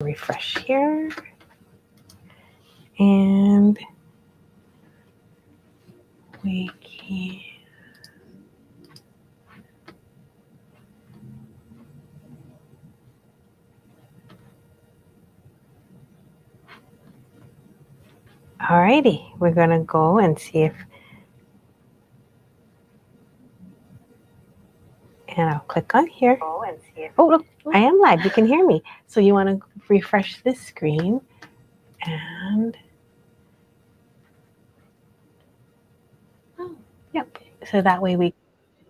refresh here. And we can. Alrighty, we're gonna go and see if, and I'll click on here. Oh, look, I am live. You can hear me. So you want to refresh this screen, and yep. So that way we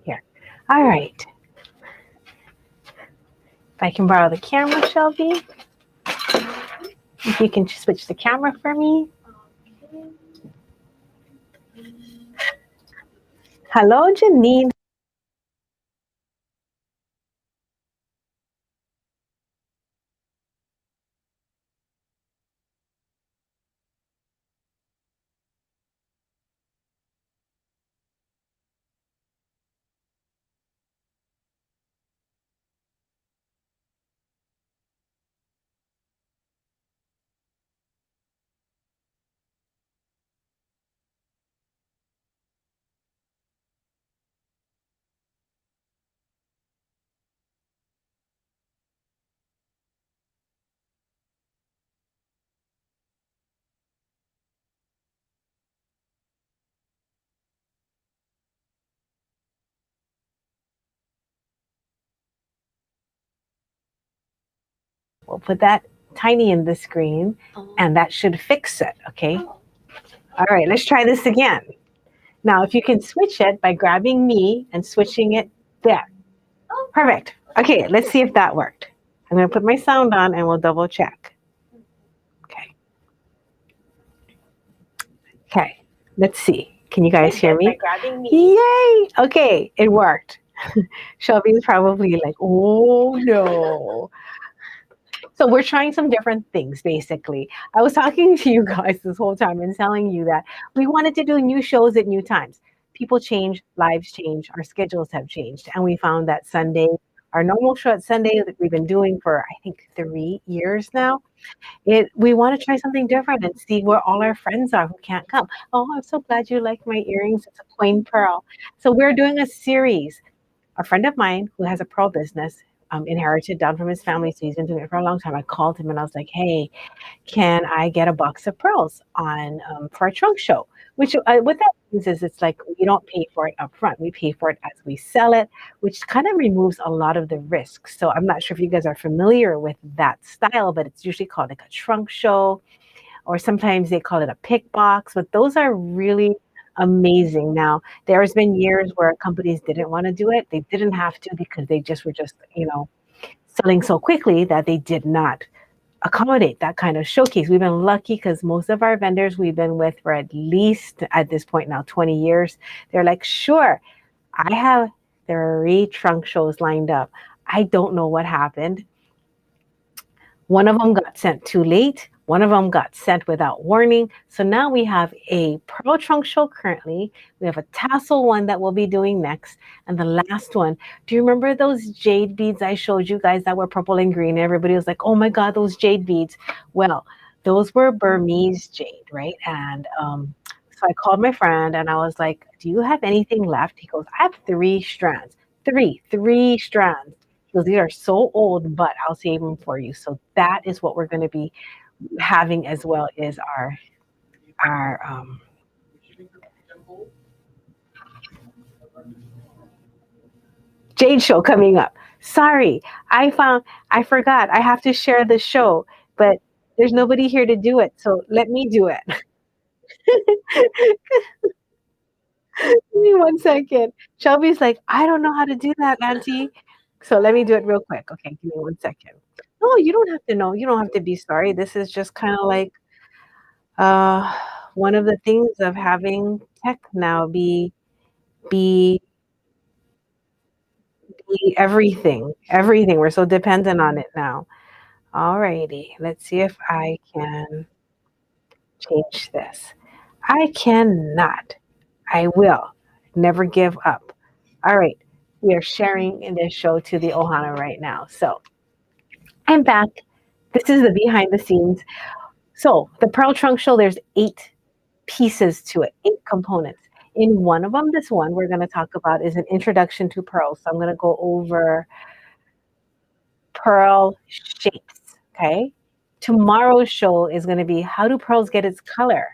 here. All right. If I can borrow the camera, Shelby, if you can switch the camera for me. Hello, Janine. We'll put that tiny in the screen, and that should fix it, okay? All right, let's try this again. Now, if you can switch it by grabbing me and switching it there. Perfect. Okay, let's see if that worked. I'm going to put my sound on and we'll double check. Okay. Okay, let's see. Can you guys hear me? Yay! Okay, it worked. Shelby's probably like, oh no. So we're trying some different things, basically. I was talking to you guys this whole time and telling you that we wanted to do new shows at new times. People change, lives change, our schedules have changed. And we found that Sunday, our normal show at Sunday that we've been doing for, I think, 3 years now, we want to try something different and see where all our friends are who can't come. Oh, I'm so glad you like my earrings. It's a plain pearl. So we're doing a series. A friend of mine who has a pearl business inherited down from his family, so he's been doing it for a long time. I called him and I was like, "Hey, can I get a box of pearls on for a trunk show?" Which what that means is it's like we don't pay for it up front. We pay for it as we sell it, which kind of removes a lot of the risk. So I'm not sure if you guys are familiar with that style, but it's usually called like a trunk show, or sometimes they call it a pick box. But those are really amazing. Now, there's been years where companies didn't want to do it. They didn't have to because they just were just, selling so quickly that they did not accommodate that kind of showcase. We've been lucky because most of our vendors we've been with for at least at this point now 20 years. They're like, sure, I have 3 trunk shows lined up. I don't know what happened. One of them got sent too late. One of them got sent without warning. So now we have a pearl trunk show currently. We have a tassel one that we'll be doing next. And the last one, do you remember those jade beads I showed you guys that were purple and green? Everybody was like, oh my God, those jade beads. Well, those were Burmese jade, right? And so I called my friend and I was like, do you have anything left? He goes, I have 3 strands. Three strands. So these are so old, but I'll save them for you. So that is what we're going to be having as well as our Jade show coming up. Sorry, I forgot. I have to share the show, but there's nobody here to do it. So let me do it. Give me 1 second. Shelby's like, I don't know how to do that, Auntie. So let me do it real quick. Okay, give me 1 second. No, you don't have to know. You don't have to be sorry. This is just kind of like uh, one of the things of having tech now be be everything. Everything. We're so dependent on it now. Alrighty. Let's see if I can change this. I cannot. I will. Never give up. All right. We are sharing in this show to the Ohana right now. So I'm back. This is the behind the scenes. So the pearl trunk show, there's 8 pieces to it, 8 components. In one of them, this one we're going to talk about is an introduction to pearls. So I'm going to go over pearl shapes. Okay. Tomorrow's show is going to be how do pearls get its color?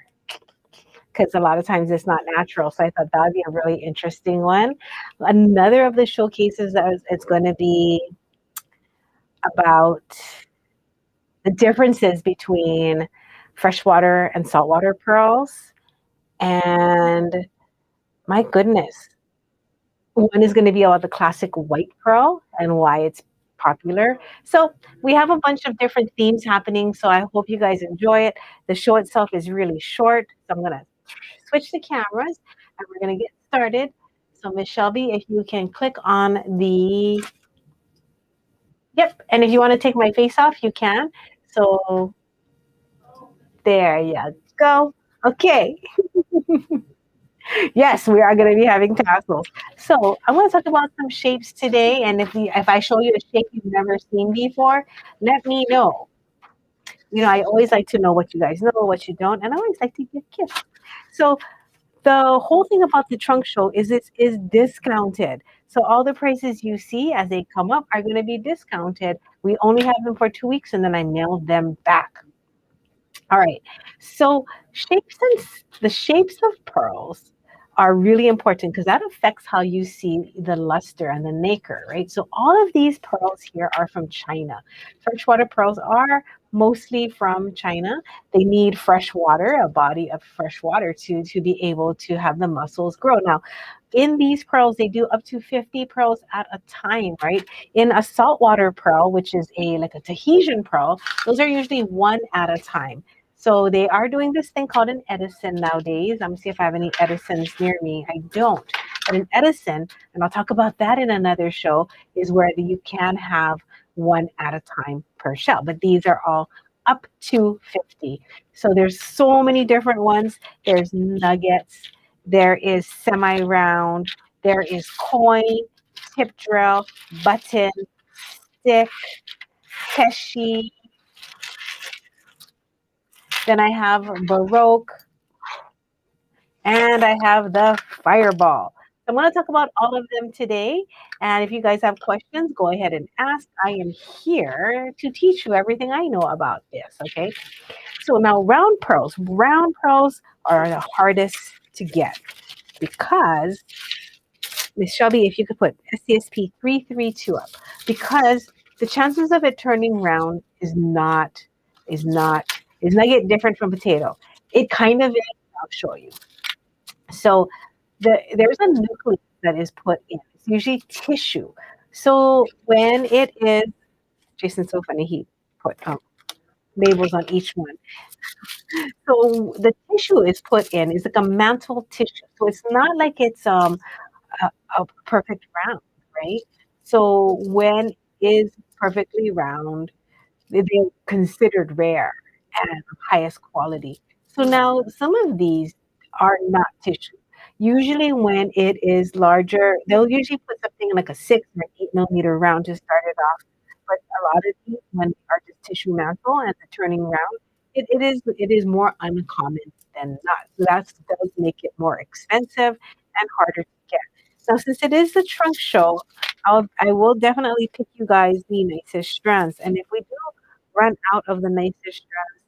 Because a lot of times it's not natural. So I thought that would be a really interesting one. Another of the showcases that it's going to be about the differences between freshwater and saltwater pearls. And my goodness, one is going to be about the classic white pearl and why it's popular. So we have a bunch of different themes happening. So I hope you guys enjoy it. The show itself is really short. So I'm going to switch the cameras and we're going to get started. So Miss Shelby, if you can click on the, yep. And if you want to take my face off, you can. So there you go. Okay. Yes, we are going to be having tassels. So I want to talk about some shapes today. And if I show you a shape you've never seen before, let me know. You know, I always like to know what you guys know, what you don't, and I always like to give gifts. So the whole thing about the trunk show is it is discounted. So all the prices you see as they come up are going to be discounted. We only have them for 2 weeks, and then I mail them back. All right. So the shapes of pearls are really important because that affects how you see the luster and the nacre, right? So all of these pearls here are from China. Freshwater pearls are mostly from China. They need fresh water, a body of fresh water to be able to have the muscles grow. Now, in these pearls, they do up to 50 pearls at a time, right? In a saltwater pearl, which is like a Tahitian pearl, those are usually one at a time. So they are doing this thing called an Edison nowadays. I'm gonna see if I have any Edisons near me. I don't. But an Edison, and I'll talk about that in another show, is where you can have one at a time per shell. But these are all up to 50. So there's so many different ones. There's nuggets. There is semi-round. There is coin, tip drill, button, stick, keshi. Then I have baroque, and I have the fireball. So I'm going to talk about all of them today. And if you guys have questions, go ahead and ask. I am here to teach you everything I know about this. Okay. So now round pearls. Round pearls are the hardest to get because Miss Shelby, if you could put SCSP 332 up, because the chances of it turning round is not get different from potato. It kind of is. I'll show you. So there's a nucleus that is put in. It's usually tissue. So when it is, Jason's so funny. He put labels on each one. So the tissue is put in. It's like a mantle tissue. So it's not like it's a perfect round, right? So when it is perfectly round, they're considered rare and of highest quality. So now some of these are not tissue. Usually when it is larger, they'll usually put something like a 6 or 8 millimeter round to start it off. But a lot of these, when they are just tissue mantle and the turning round, it is more uncommon than not. So that does make it more expensive and harder to get. Now, since it is the trunk show, I will definitely pick you guys the nicest strands. And if we do run out of the nicest strands,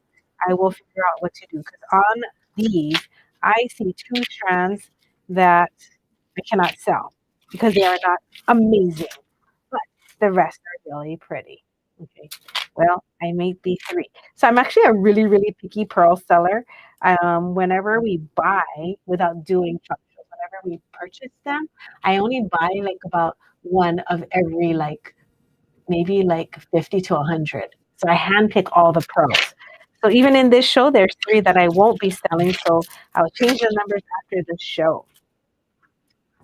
I will figure out what to do. Because on these, I see 2 strands that I cannot sell because they are not amazing. But the rest are really pretty. Okay. Well, I made these 3. So I'm actually a really, really picky pearl seller. Whenever we buy, without doing trunk shows, whenever we purchase them, I only buy like about one of every like maybe like 50 to 100. So I handpick all the pearls. So even in this show, there's 3 that I won't be selling. So I'll change the numbers after the show.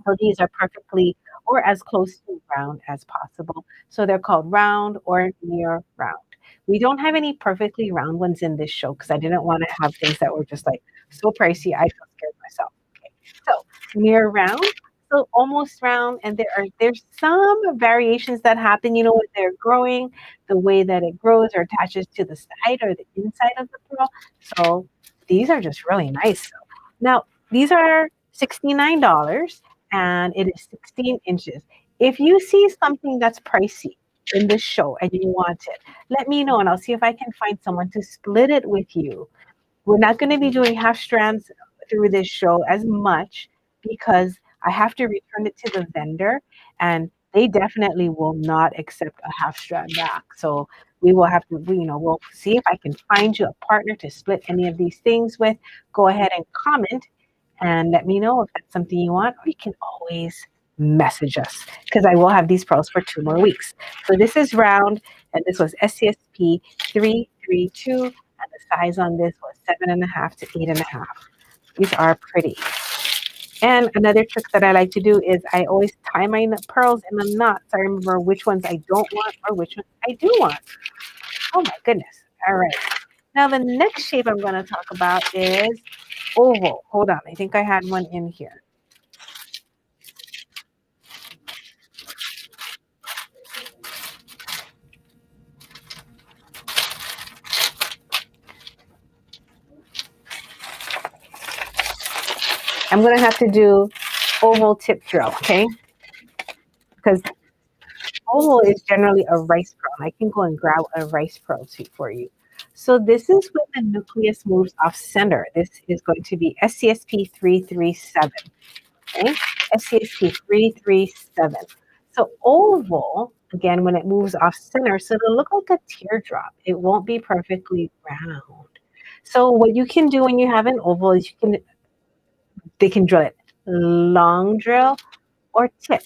So these are perfectly or as close to round as possible. So they're called round or near round. We don't have any perfectly round ones in this show because I didn't want to have things that were just like so pricey. I feel scared myself. Okay. So near round. so almost round, and there's some variations that happen, you know, when they're growing, the way that it grows or attaches to the side or the inside of the pearl. So these are just really nice. So, now these are $69 and it is 16 inches. If you see something that's pricey in this show and you want it, let me know and I'll see if I can find someone to split it with you. We're not going to be doing half strands through this show as much because I have to return it to the vendor and they definitely will not accept a half strand back. So we will have to, we'll see if I can find you a partner to split any of these things with. Go ahead and comment and let me know if that's something you want, or you can always message us because I will have these pearls for 2 more weeks. So this is round, and this was SCSP 332, and the size on this was 7.5 to 8.5. These are pretty. And another trick that I like to do is I always tie my pearls in a knot so I remember which ones I don't want or which ones I do want. Oh my goodness. All right. Now the next shape I'm going to talk about is oval. Hold on. I think I had one in here. I'm going to have to do oval tip drill, okay? Because oval is generally a rice pearl. I can go and grab a rice pearl for you. So this is when the nucleus moves off center. This is going to be SCSP 337. Okay, SCSP 337. So oval, again, when it moves off center, so it'll look like a teardrop. It won't be perfectly round. So what you can do when you have an oval is they can drill it long drill or tip.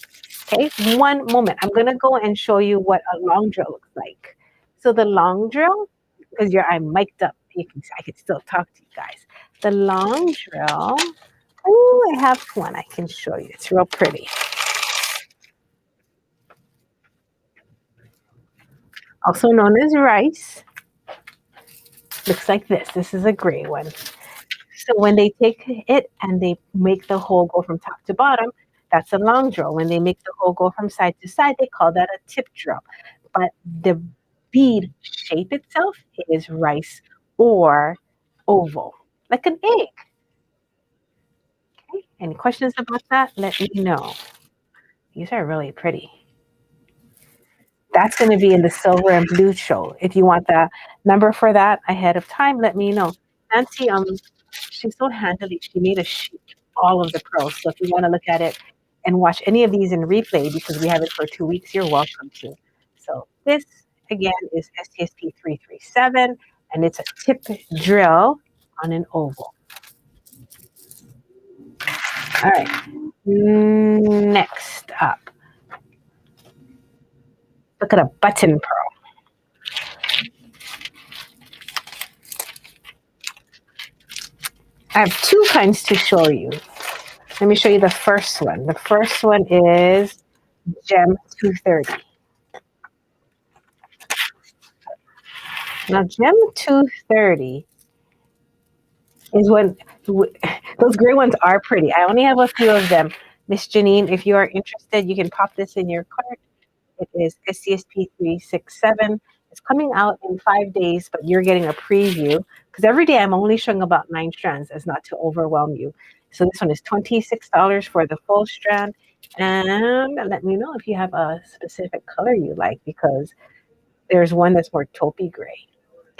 Okay, one moment. I'm gonna go and show you what a long drill looks like. So the long drill, because I'm mic'd up, I can still talk to you guys. The long drill. Oh, I have one I can show you. It's real pretty. Also known as rice. Looks like this. This is a gray one. So when they take it and they make the hole go from top to bottom, that's a long drill. When they make the hole go from side to side, they call that a tip drill. But the bead shape itself is rice or oval, like an egg. Okay. Any questions about that? Let me know. These are really pretty. That's going to be in the silver and blue show. If you want the number for that ahead of time, let me know. Nancy, she's so handily. She made a sheet all of the pearls. So if you want to look at it and watch any of these in replay because we have it for 2 weeks, you're welcome to. So this again is STSP 337, and it's a tip drill on an oval. All right. Next up, look at a button pearl. I have two kinds to show you. Let me show you the first one. The first one is Gem 230. Now, Gem 230 is when those gray ones are pretty. I only have a few of them. Miss Janine, if you are interested, you can pop this in your cart. It is SCSP 367. It's coming out in 5 days, but you're getting a preview because every day I'm only showing about 9 strands as not to overwhelm you. So this one is $26 for the full strand. And let me know if you have a specific color you like because there's one that's more taupey gray.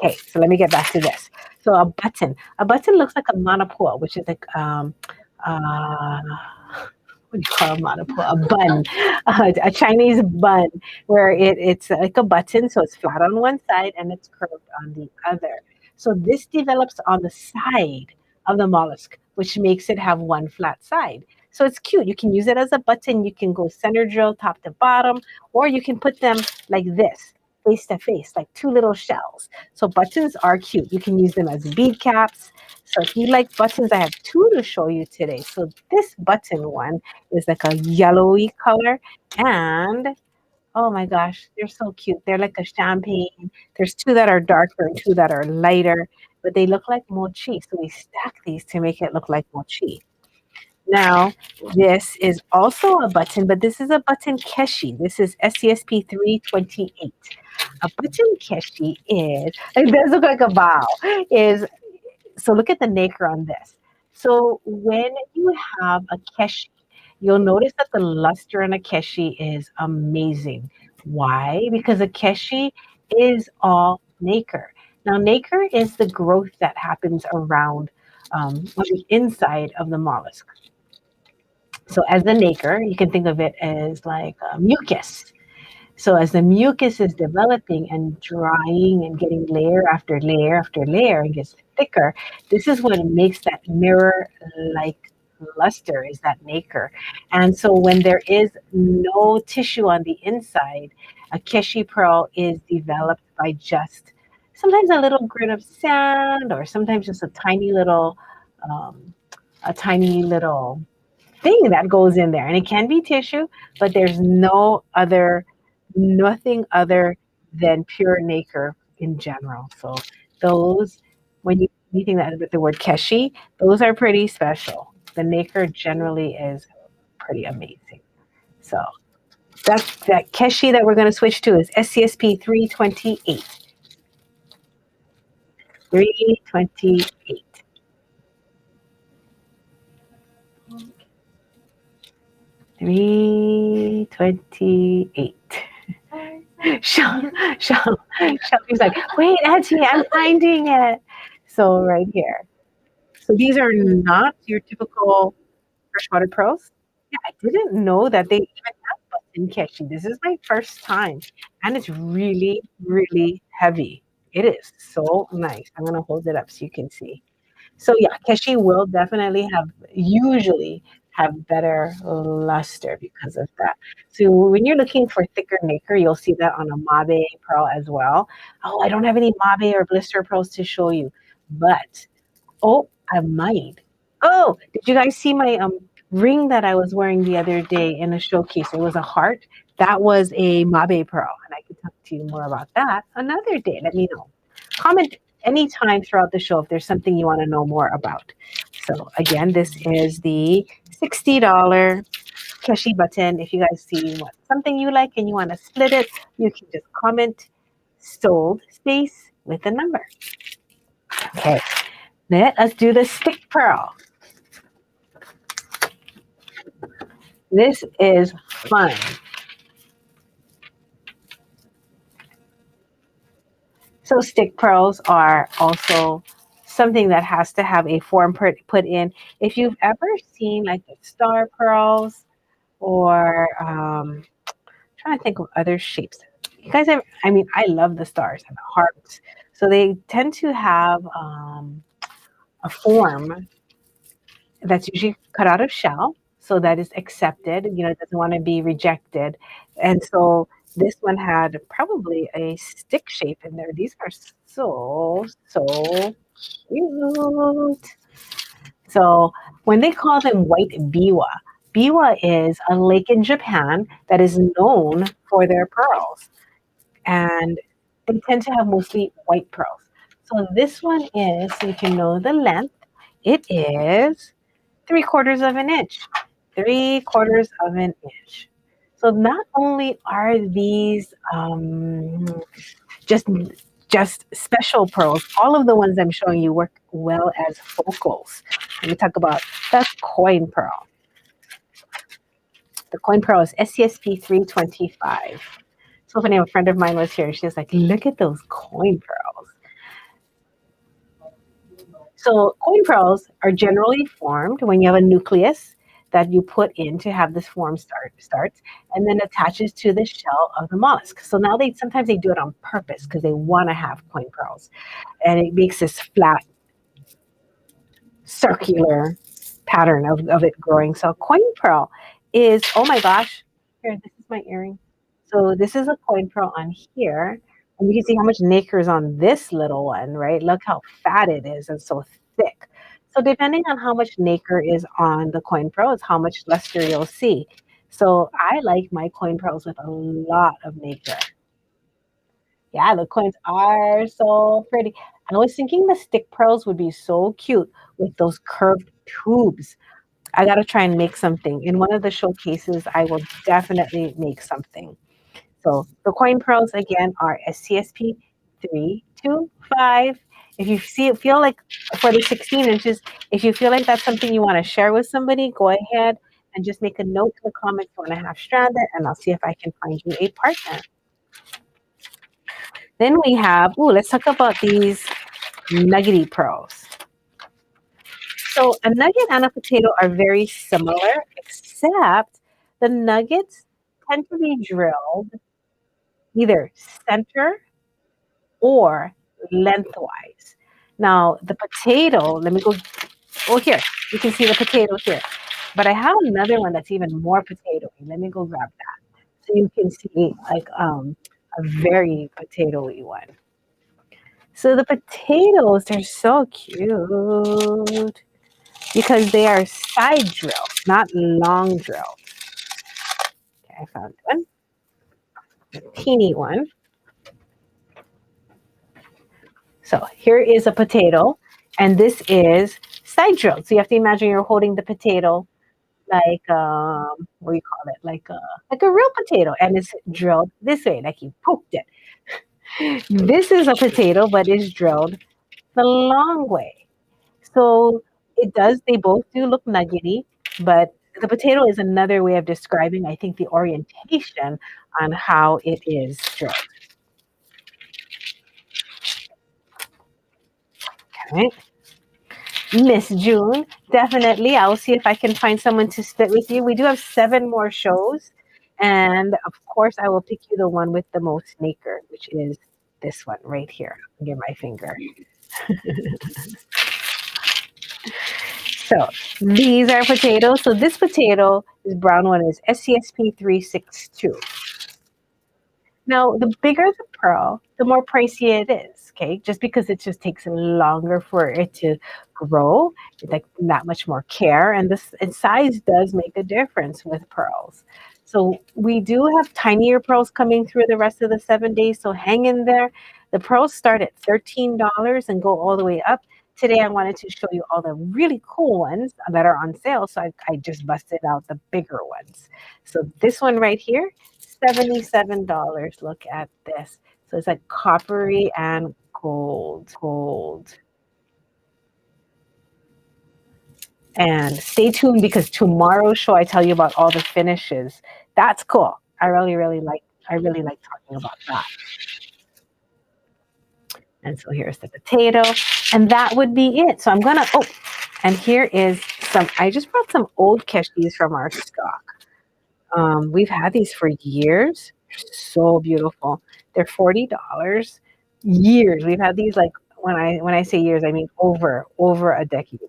Okay, so let me get back to this. So a button. A button looks like a manapua, which is like what do you call a manapua? A bun, a Chinese bun, where it's like a button, so it's flat on one side and it's curved on the other. So this develops on the side of the mollusk, which makes it have one flat side. So it's cute. You can use it as a button. You can go center drill, top to bottom, or you can put them like this, face to face, like two little shells. So buttons are cute. You can use them as bead caps. So if you like buttons, I have two to show you today. So this button one is like a yellowy color. And oh my gosh, they're so cute. They're like a champagne. There's two that are darker and two that are lighter, but they look like mochi. So we stack these to make it look like mochi. Now, this is also a button, but this is a button keshi. This is SCSP 328. A button keshi is, it does look like a bow, is, so look at the nacre on this. So when you have a keshi, you'll notice that the luster on a keshi is amazing. Why? Because a keshi is all nacre. Now, nacre is the growth that happens around on the inside of the mollusk. So as the nacre, you can think of it as like mucus. So as the mucus is developing and drying and getting layer after layer after layer and gets thicker, this is what makes that mirror-like luster is that nacre. And so when there is no tissue on the inside, a keshi pearl is developed by just sometimes a little grain of sand or sometimes just um, a tiny little thing that goes in there. And it can be tissue, but there's nothing other than pure nacre in general. So those, when you think that with the word keshi, those are pretty special. The nacre generally is pretty amazing. So that's that keshi that we're going to switch to is SCSP 328. 328. 328. Shelby's like, wait, Auntie, I'm finding it. So right here. So these are not your typical freshwater pearls. Yeah, I didn't know that they even have button keshi. This is my first time, and it's really, really heavy. It is so nice. I'm gonna hold it up so you can see. So yeah, Keshi will definitely usually have better luster because of that. So when you're looking for thicker nacre, you'll see that on a Mabe pearl as well. Oh, I don't have any Mabe or blister pearls to show you, but oh, I might. Oh, did you guys see my ring that I was wearing the other day in a showcase? It was a heart. That was a Mabe pearl, and I can talk to you more about that another day. Let me know. Comment anytime throughout the show if there's something you want to know more about. So again, this is the $60 Keshi button. If you guys see something you like and you want to split it, you can just comment sold space with a number. Okay. Let us do the stick pearl. This is fun. So stick pearls are also something that has to have a form put in. If you've ever seen like the star pearls or trying to think of other shapes. You guys ever, I mean, I love the stars and the hearts. So they tend to have a form that's usually cut out of shell so that is accepted, it doesn't want to be rejected. And so this one had probably a stick shape in there. These are so cute. So when they call them white biwa, biwa is a lake in Japan that is known for their pearls. And they tend to have mostly white pearls. So this one is, so you can know the length, it is 3/4 of an inch. 3/4 of an inch. So not only are these just just special pearls, all of the ones I'm showing you work well as focals. Let me talk about the coin pearl. The coin pearl is SCSP 325. So funny, a friend of mine was here. She was like, look at those coin pearls. So coin pearls are generally formed when you have a nucleus that you put in to have this form starts and then attaches to the shell of the mollusk. So now sometimes they do it on purpose because they want to have coin pearls. And it makes this flat circular pattern of it growing. So coin pearl is, oh my gosh, here, this is my earring. So this is a coin pearl on here. And you can see how much nacre is on this little one, right? Look how fat it is and so thick. So depending on how much nacre is on the coin pearl is how much luster you'll see. So I like my coin pearls with a lot of nacre. Yeah, the coins are so pretty. I was thinking the stick pearls would be so cute with those curved tubes. I got to try and make something. In one of the showcases, I will definitely make something. So the coin pearls again are SCSP 325. If you feel like for the 16 inches, if you feel like that's something you want to share with somebody, go ahead and just make a note in the comments you want to have stranded, and I'll see if I can find you a partner. Then we have, let's talk about these nuggety pearls. So a nugget and a potato are very similar, except the nuggets tend to be drilled either center or lengthwise. Now the potato, let me go, here, you can see the potato here. But I have another one that's even more potato-y. Let me go grab that. So you can see like a very potato-y one. So the potatoes, they're so cute because they are side drills, not long drills. Okay, I found one, a teeny one. So here is a potato, and this is side drilled. So you have to imagine you're holding the potato like what do you call it? Like a real potato, and it's drilled this way, like you poked it. This is a potato, but it's drilled the long way. So it does. They both do look nuggety, but the potato is another way of describing, I think, the orientation on how it is drilled. Okay. Miss June, definitely. I'll see if I can find someone to split with you. We do have 7 more shows. And of course, I will pick you the one with the most nacre, which is this one right here under my finger. So these are potatoes. So this potato, this brown one, is SCSP 362. Now, the bigger the pearl, the more pricey it is, okay? Just because it just takes longer for it to grow, like that much more care, and size does make a difference with pearls. So we do have tinier pearls coming through the rest of the 7 days, so hang in there. The pearls start at $13 and go all the way up. Today, I wanted to show you all the really cool ones that are on sale, so I just busted out the bigger ones. So this one right here, $77. Look at this. So it's like coppery and gold. And stay tuned because tomorrow's show I tell you about all the finishes. That's cool. I really like talking about that. And so here's the potato. And that would be it. So I'm gonna and here is I just brought some old keshis from our stock. We've had these for years. They're so beautiful. They're $40. Years. We've had these like when I say years, I mean over a decade.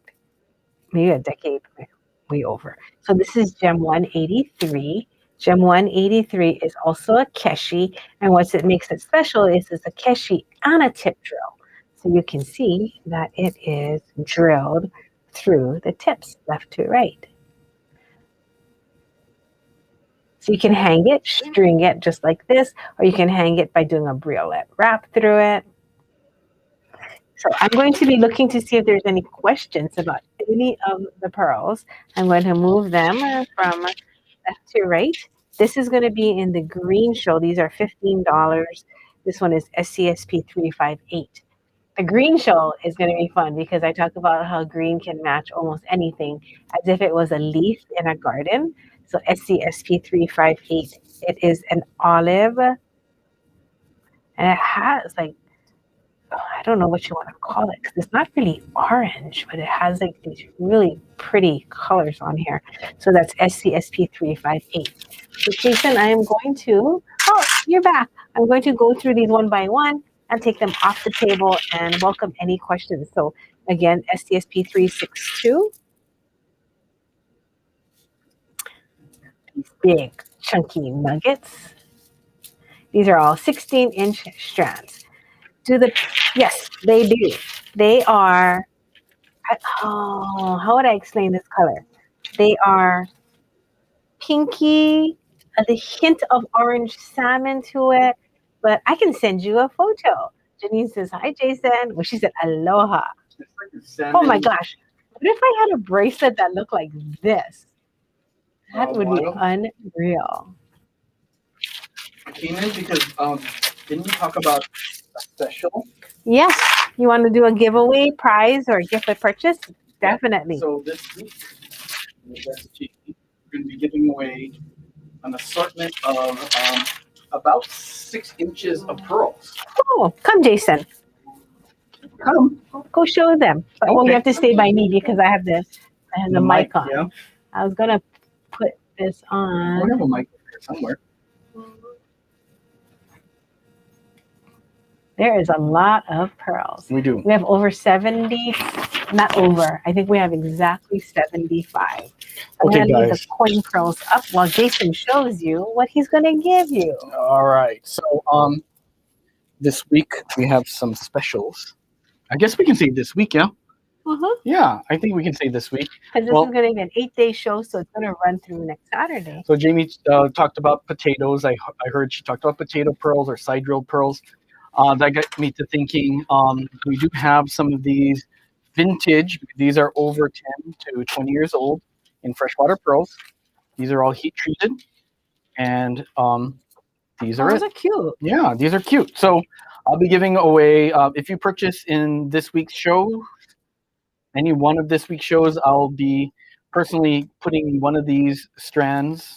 Maybe a decade, way over. So this is Gem 183. Gem 183 is also a keshi, and what it makes it special is it's a keshi and a tip drill. So you can see that it is drilled through the tips, left to right. So you can hang it, string it just like this, or you can hang it by doing a briolet wrap through it. So I'm going to be looking to see if there's any questions about any of the pearls. I'm going to move them from left to right. This is going to be in the green show. These are $15. This one is SCSP 358. The green show is going to be fun because I talk about how green can match almost anything as if it was a leaf in a garden. So SCSP 358, it is an olive, and it has like, I don't know what you want to call it because it's not really orange, but it has like these really pretty colors on here. So that's SCSP 358. So Jason, I am going to, you're back. I'm going to go through these one by one and take them off the table and welcome any questions. So again, SCSP 362. These big chunky nuggets. These are all 16-inch strands. Yes, they do. They are, how would I explain this color? They are pinky, a hint of orange salmon to it, but I can send you a photo. Janine says, hi, Jason. Well, she said, aloha. Oh my gosh. What if I had a bracelet that looked like this? That would be unreal. I came in because didn't we talk about a special? Yes. You want to do a giveaway prize or gift with purchase? Definitely. So this week, we're going to be giving away an assortment of about 6 inches of pearls. Oh, come, Jason. Come. Go show them. But you have to stay by me because I have the mic on. Yeah. I was going to put this on. We have a mic there somewhere. There is a lot of pearls. We do. We have over 70, not over. I think we have exactly 75. I'm going to leave the coin pearls up while Jason shows you what he's going to give you. All right. So this week we have some specials. I guess we can say this week, yeah? Yeah, I think we can say this week. Because this is going to be an 8-day show, so it's going to run through next Saturday. So Jamie talked about potatoes. I heard she talked about potato pearls or side drilled pearls. That got me to thinking, we do have some of these vintage. These are over 10 to 20 years old in freshwater pearls. These are all heat treated. And these are cute. Yeah, these are cute. So I'll be giving away, if you purchase in this week's show, any one of this week's shows, I'll be personally putting one of these strands.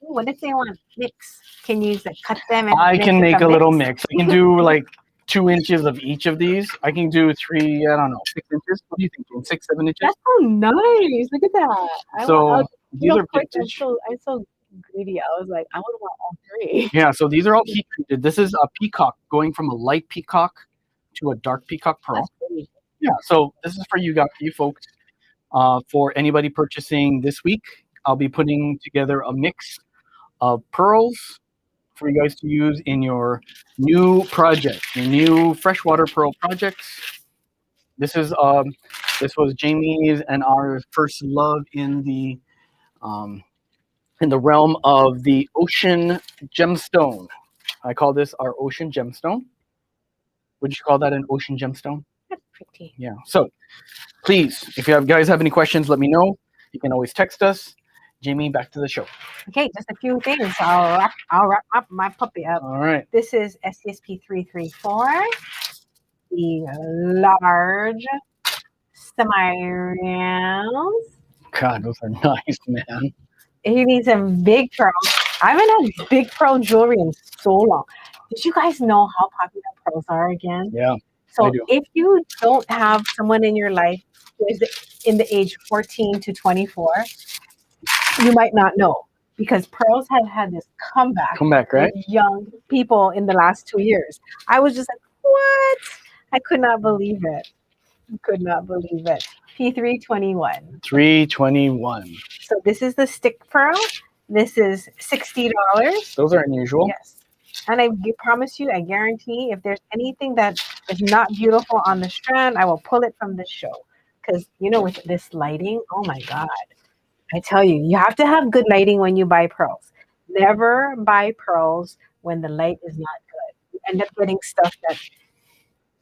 What if they want mix? Can you cut them? I can make a little mix. I can do like 2 inches of each of these. I can do 3, I don't know, 6 inches. What do you think? 6, 7 inches? That's so nice. Look at that. So these are vintage. I'm so greedy. I was like, I would want all 3. Yeah, so these are all heat treated. This is a peacock going from a light peacock to a dark peacock pearl. Yeah, so this is for you folks. For anybody purchasing this week, I'll be putting together a mix of pearls for you guys to use in your new project, your new freshwater pearl projects. This was Jamie's and our first love in the realm of the ocean gemstone. I call this our ocean gemstone. Would you call that an ocean gemstone? That's pretty. Yeah. So please, if you guys have any questions, let me know. You can always text us. Jamie, back to the show. Okay, just a few things. I'll wrap up my puppy up. All right. This is SCSP 334, the large semi-rounds. God, those are nice, man. He needs some big pearls. I haven't had big pearl jewelry in so long. Did you guys know how popular pearls are again? Yeah. So if you don't have someone in your life who is in the age 14 to 24, you might not know, because pearls have had this comeback right? with young people in the last 2 years. I was just like, what? I could not believe it. Could not believe it. P321. 321. So this is the stick pearl. This is $60. Those are unusual. Yes. And I promise you, I guarantee, if there's anything that is not beautiful on the strand, I will pull it from the show. Because, with this lighting, oh my God. I tell you, you have to have good lighting when you buy pearls. Never buy pearls when the light is not good. You end up getting stuff that...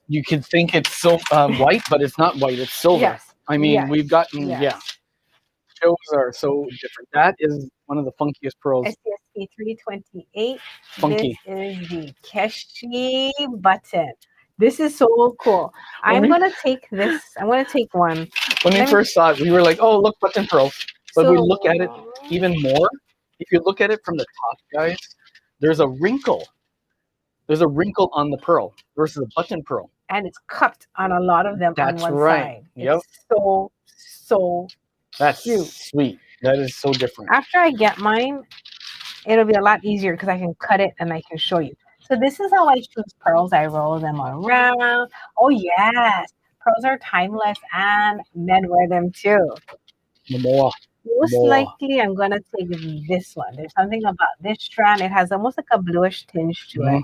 You could think it's white, but it's not white. It's silver. Yes. I mean, we've gotten, shows are so different. That is one of the funkiest pearls. SCSP 328. Funky. This is the Keshi button. This is so cool. I'm going to take this. I'm going to take one. When we first saw it, we were like, oh, look, button pearls. But we look at it even more. If you look at it from the top, guys, there's a wrinkle. There's a wrinkle on the pearl versus a button pearl. And it's cupped on a lot of them on one side. Yep. It's so That's cute. Sweet. That is so different. After I get mine, it'll be a lot easier because I can cut it and I can show you. So this is how I choose pearls. I roll them around. Oh, yes. Pearls are timeless and men wear them too. Most likely, I'm going to take this one. There's something about this strand. It has almost like a bluish tinge to it.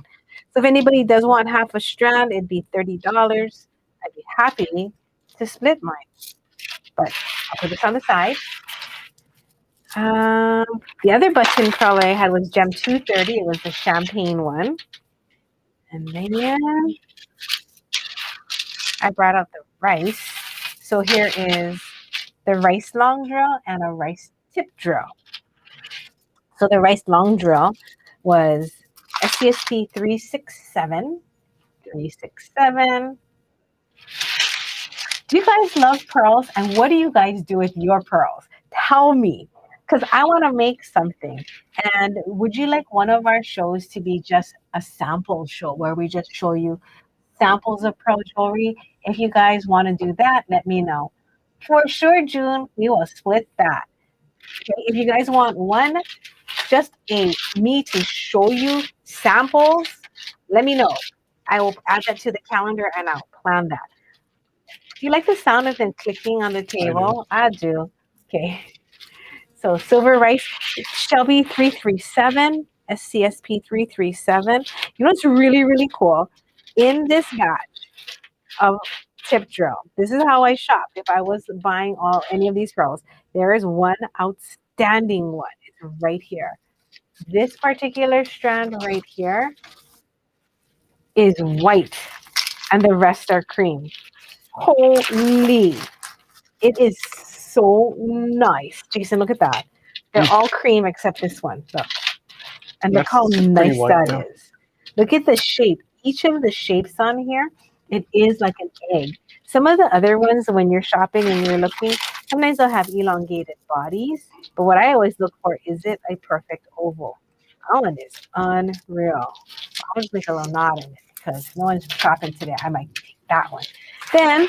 So if anybody does want half a strand, it'd be $30. I'd be happy to split mine. But I'll put this on the side. The other button pearl I had was Gem 230. It was the champagne one. And then I brought out the rice. So here is the rice long drill, and a rice tip drill. So the rice long drill was SCSP 367. 367. Do you guys love pearls? And what do you guys do with your pearls? Tell me, because I want to make something. And would you like one of our shows to be just a sample show where we just show you samples of pearl jewelry? If you guys want to do that, let me know. For sure, June, we will split that. Okay? If you guys want one, just a me to show you samples, let me know. I will add that to the calendar and I'll plan that. Do you like the sound of them clicking on the table? I do. Okay. So silver rice, Shelby 337, SCSP 337. You know what's really, really cool? In this batch of tip drill, this is how I shop. If I was buying any of these pearls, there is one outstanding one. It's right here. This particular strand right here is white and the rest are cream. Holy, it is so nice. Jason, look at that. They're all cream except this one. Look. And look how nice that is. Look at the shape. Each of the shapes on here, it is like an egg. Some of the other ones, when you're shopping and you're looking, sometimes they'll have elongated bodies. But what I always look for, is it a perfect oval? That one is unreal. I'll just make a little knot in it because no one's shopping today. I might take that one. Then,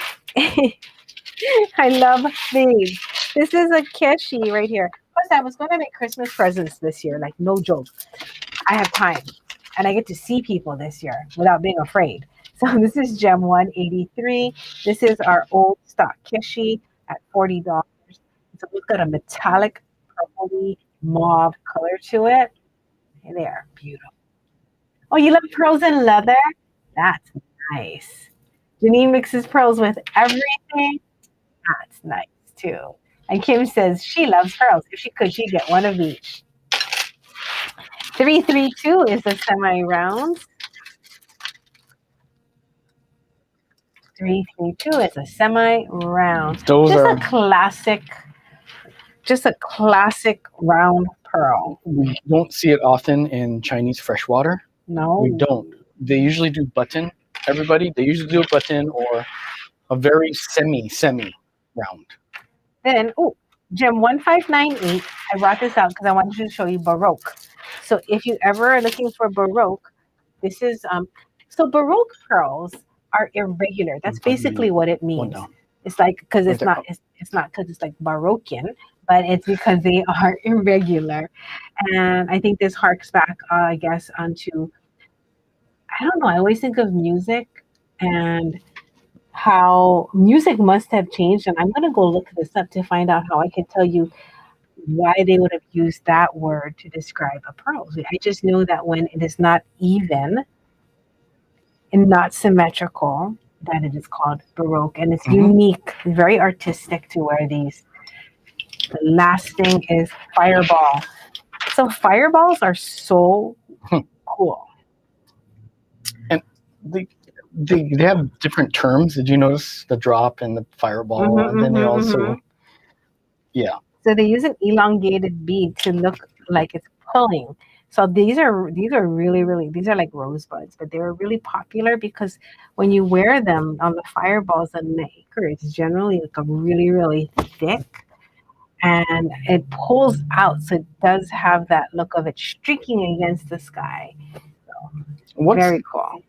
I love these. This is a keshi right here. Plus, I was going to make Christmas presents this year. Like, no joke. I have time. And I get to see people this year without being afraid. So this is Gem 183. This is our old stock keshi at $40. So we've got a metallic purpley mauve color to it. And they are beautiful. Oh, you love pearls and leather? That's nice. Janine mixes pearls with everything. That's nice too. And Kim says she loves pearls. If she could, she'd get one of each. 332 is a semi-round. 332 is a semi-round. Just a classic round pearl. We don't see it often in Chinese freshwater. No. We don't. They usually do button. They usually do a button or a very semi round. Then, Gem 1598. I brought this out because I wanted to show you baroque. So if you ever are looking for baroque, this is so baroque pearls are irregular. That's basically what it means. It's like because it's not because it's like Baroquean, but it's because they are irregular. And I think this harks back, I guess, onto, I don't know, I always think of music and how music must have changed. And I'm going to go look this up to find out how I can tell you why they would have used that word to describe a pearl. I just know that when it is not even and not symmetrical, that it is called baroque, and it's unique, very artistic to wear these. The last thing is fireball. So fireballs are so cool. And they have different terms. Did you notice the drop and the fireball? And then they also, So they use an elongated bead to look like it's pulling. So these are really, these are like rosebuds, but they were really popular because when you wear them on the fireballs and the anchor, it's generally like a really, really thick, and it pulls out. So it does have that look of it streaking against the sky. So, very cool.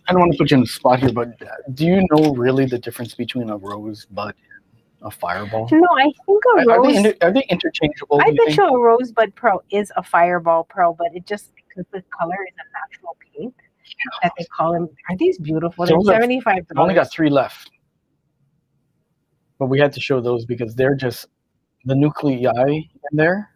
I don't want to put you in the spot here, but do you know really the difference between a rosebud and a fireball? No, I think are they interchangeable? I bet you a rosebud pearl is a fireball pearl, but it just because the color is a natural pink that they call them. Are these beautiful? They're $75. I've only got 3 left, but we had to show those because they're just the nuclei in there.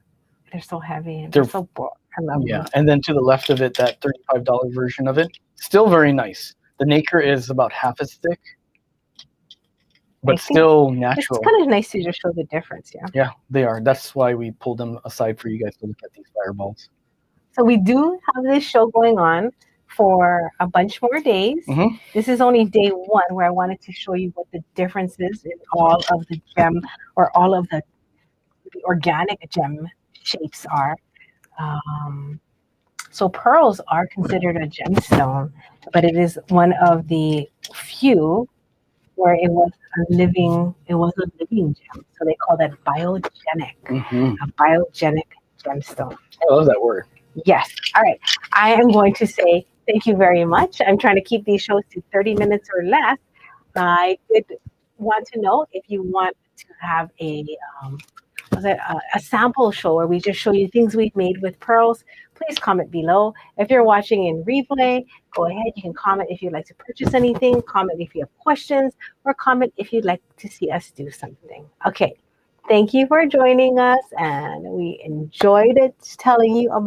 They're so heavy and they're so broad. I love them. And then to the left of it, that $35 version of it, still very nice. The nacre is about half as thick, but still natural. It's kind of nice to just show the difference, Yeah, they are. That's why we pulled them aside for you guys to look at these fireballs. So we do have this show going on for a bunch more days. Mhm. This is only day one where I wanted to show you what the differences in all of the gem or all of the organic gem shapes are. Um, so pearls are considered a gemstone, but it is one of the few where it was a living gem. So they call that biogenic, Mhm. a biogenic gemstone. I love that word. Yes. All right. I am going to say thank you very much. I'm trying to keep these shows to 30 minutes or less. I did want to know if you want to have um, a sample show where we just show you things we've made with pearls. Please comment below. If you're watching in replay, go ahead. You can comment if you'd like to purchase anything, comment if you have questions, or comment if you'd like to see us do something. Okay. Thank you for joining us, and we enjoyed it telling you about